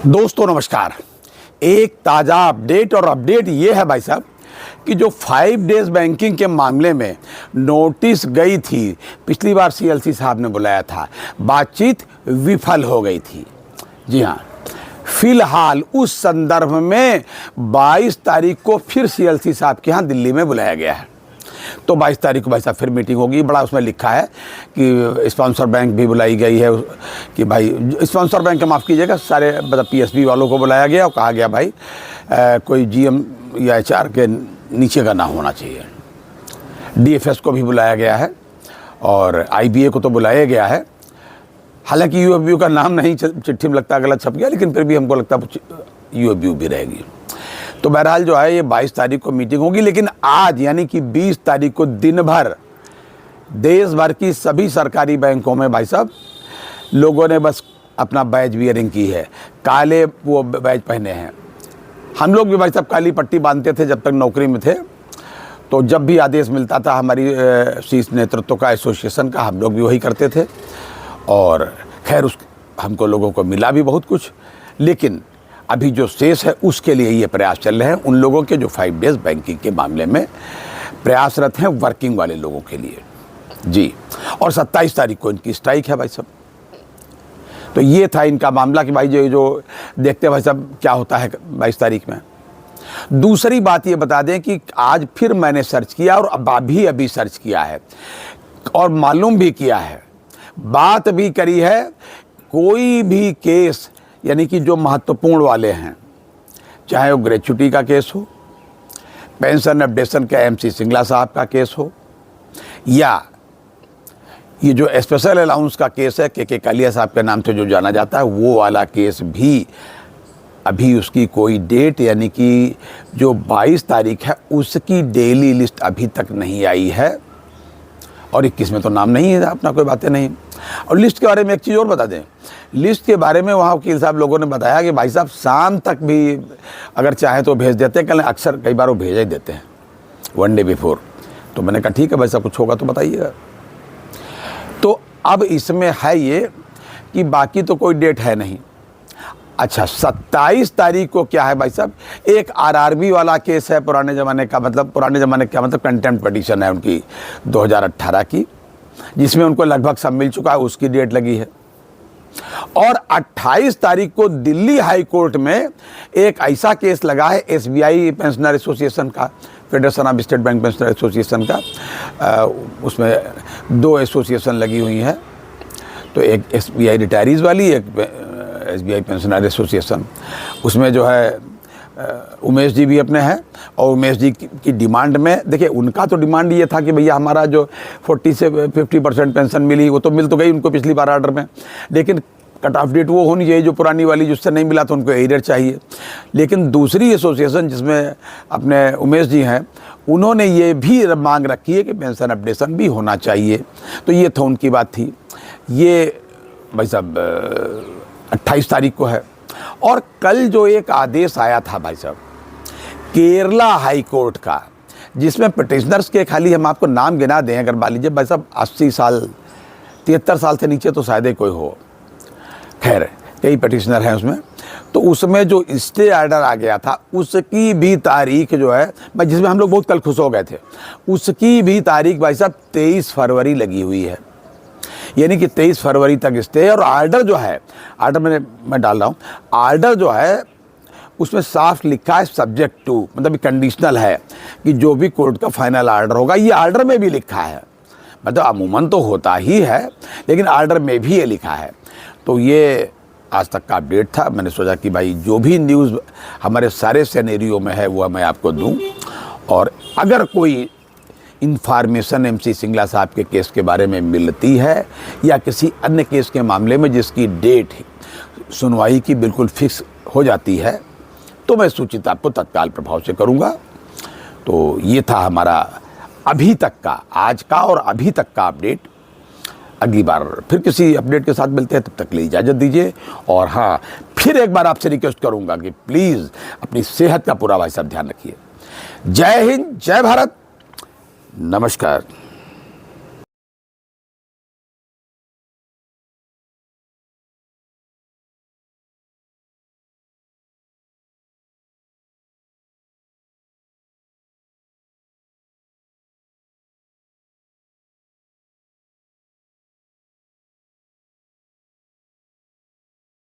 दोस्तों नमस्कार। एक ताज़ा अपडेट और अपडेट ये है भाई साहब कि जो 5 डेज बैंकिंग के मामले में नोटिस गई थी, पिछली बार सीएलसी साहब ने बुलाया था, बातचीत विफल हो गई थी। जी हाँ, फिलहाल उस संदर्भ में 22 तारीख को फिर सीएलसी साहब के यहाँ दिल्ली में बुलाया गया है। तो 22 तारीख को भाई साहब फिर मीटिंग होगी। बड़ा उसमें लिखा है कि स्पॉन्सर बैंक भी बुलाई गई है कि भाई स्पॉन्सर बैंक का माफ़ कीजिएगा, सारे मतलब पीएसबी वालों को बुलाया गया और कहा गया भाई कोई जीएम या एचआर के नीचे का ना होना चाहिए। डीएफएस को भी बुलाया गया है और आईबीए को तो बुलाया गया है। हालांकि यूएफबीयू का नाम नहीं चिट्ठी में लगता गलत छप गया, लेकिन फिर भी हमको लगता यूएफबीयू भी रहेगी। तो बहरहाल जो है ये 22 तारीख को मीटिंग होगी, लेकिन आज यानी कि 20 तारीख को दिन भर देश भर की सभी सरकारी बैंकों में भाई साहब लोगों ने बस अपना बैज वियरिंग की है, काले वो बैज पहने हैं। हम लोग भी भाई साहब काली पट्टी बांधते थे जब तक नौकरी में थे, तो जब भी आदेश मिलता था हमारी शीर्ष नेतृत्व का एसोसिएशन का, हम लोग भी वही करते थे। और खैर हमको लोगों को मिला भी बहुत कुछ, लेकिन अभी जो शेष है उसके लिए ये प्रयास चल रहे हैं उन लोगों के जो 5 डेज बैंकिंग के मामले में प्रयासरत हैं, वर्किंग वाले लोगों के लिए जी। और 27 तारीख को इनकी स्ट्राइक है भाई साहब। तो ये था इनका मामला कि भाई जो देखते हैं भाई साहब क्या होता है 22 तारीख में। दूसरी बात ये बता दें कि आज फिर मैंने सर्च किया और अभी सर्च किया है और मालूम भी किया है, बात भी करी है, कोई भी केस यानी कि जो महत्वपूर्ण वाले हैं, चाहे वो ग्रेच्युटी का केस हो, पेंशन अपडेशन का एमसी सिंगला साहब का केस हो, या ये जो स्पेशल अलाउंस का केस है के कालिया साहब के नाम से जो जाना जाता है, वो वाला केस भी अभी उसकी कोई डेट यानी कि जो 22 तारीख है उसकी डेली लिस्ट अभी तक नहीं आई है। और 21 में तो नाम नहीं है अपना, कोई बातें नहीं। और लिस्ट के बारे में एक चीज़ और बता दें, लिस्ट के बारे में वहाँ वकील साहब लोगों ने बताया कि भाई साहब शाम तक भी अगर चाहें तो भेज देते हैं। कल अक्सर कई बार वो भेज ही देते हैं 1 डे बिफोर। तो मैंने कहा ठीक है भाई साहब, कुछ होगा तो बताइएगा। तो अब इसमें है ये कि बाकी तो कोई डेट है नहीं। अच्छा, 27 तारीख को क्या है भाई साहब, एक आरआरबी वाला केस है पुराने ज़माने का, मतलब पुराने ज़माने का मतलब कंटेम्प्ट पिटीशन है उनकी 2018 की, जिसमें उनको लगभग सब मिल चुका है, उसकी डेट लगी है। और 28 तारीख को दिल्ली हाई कोर्ट में एक ऐसा केस लगा है एसबीआई पेंशनर एसोसिएशन का, federation of state bank pensioner association का। उसमें 2 एसोसिएशन लगी हुई हैं, तो एक एसबीआई रिटायरीज़ वाली, एक एसबीआई पेंशनर एसोसिएशन। उसमें जो है उमेश जी भी अपने हैं, और उमेश जी की डिमांड में देखिए, उनका तो डिमांड ये था कि भैया हमारा जो 40 से 50% पेंशन मिली वो तो मिल तो गई उनको पिछली बार ऑर्डर में, लेकिन कट ऑफ डेट वो होनी चाहिए जो पुरानी वाली, जिससे नहीं मिला तो उनको एरियर चाहिए। लेकिन दूसरी एसोसिएशन जिसमें अपने उमेश जी हैं, उन्होंने ये भी मांग रखी है कि पेंशन अपडेशन भी होना चाहिए। तो ये तो उनकी बात थी। ये भाई साहब 28 तारीख को है। और कल जो एक आदेश आया था भाई साहब केरला हाई कोर्ट का, जिसमें पिटिशनर्स के खाली हम आपको नाम गिना दें, अगर मान लीजिए भाई साहब 80 साल 73 साल से नीचे तो शायद ही कोई हो, खैर कई पिटिशनर हैं उसमें। तो उसमें जो स्टे ऑर्डर आ गया था उसकी भी तारीख जो है, जिसमें हम लोग बहुत कल खुश हो गए थे, उसकी भी तारीख भाई साहब 23 फरवरी लगी हुई है। यानी कि 23 फरवरी तक स्टे। और आर्डर जो है, आर्डर मैं डाल रहा हूँ, आर्डर जो है उसमें साफ लिखा है सब्जेक्ट टू, मतलब कंडीशनल है कि जो भी कोर्ट का फाइनल आर्डर होगा, ये आर्डर में भी लिखा है, मतलब अमूमन तो होता ही है लेकिन आर्डर में भी ये लिखा है। तो ये आज तक का अपडेट था। मैंने सोचा कि भाई जो भी न्यूज़ हमारे सारे सिनेरियो में है वो मैं आपको दूँ, और अगर कोई इन्फॉर्मेशन एमसी सिंगला साहब के केस के बारे में मिलती है या किसी अन्य केस के मामले में जिसकी डेट सुनवाई की बिल्कुल फिक्स हो जाती है, तो मैं सूचित आपको तत्काल प्रभाव से करूंगा। तो ये था हमारा अभी तक का, आज का और अभी तक का अपडेट। अगली बार फिर किसी अपडेट के साथ मिलते हैं, तब तक के लिए इजाज़त दीजिए। और हाँ, फिर एक बार आपसे रिक्वेस्ट करूंगा कि प्लीज़ अपनी सेहत का पूरा भाई साहब ध्यान रखिए। जय हिंद, जय भारत, नमस्कार।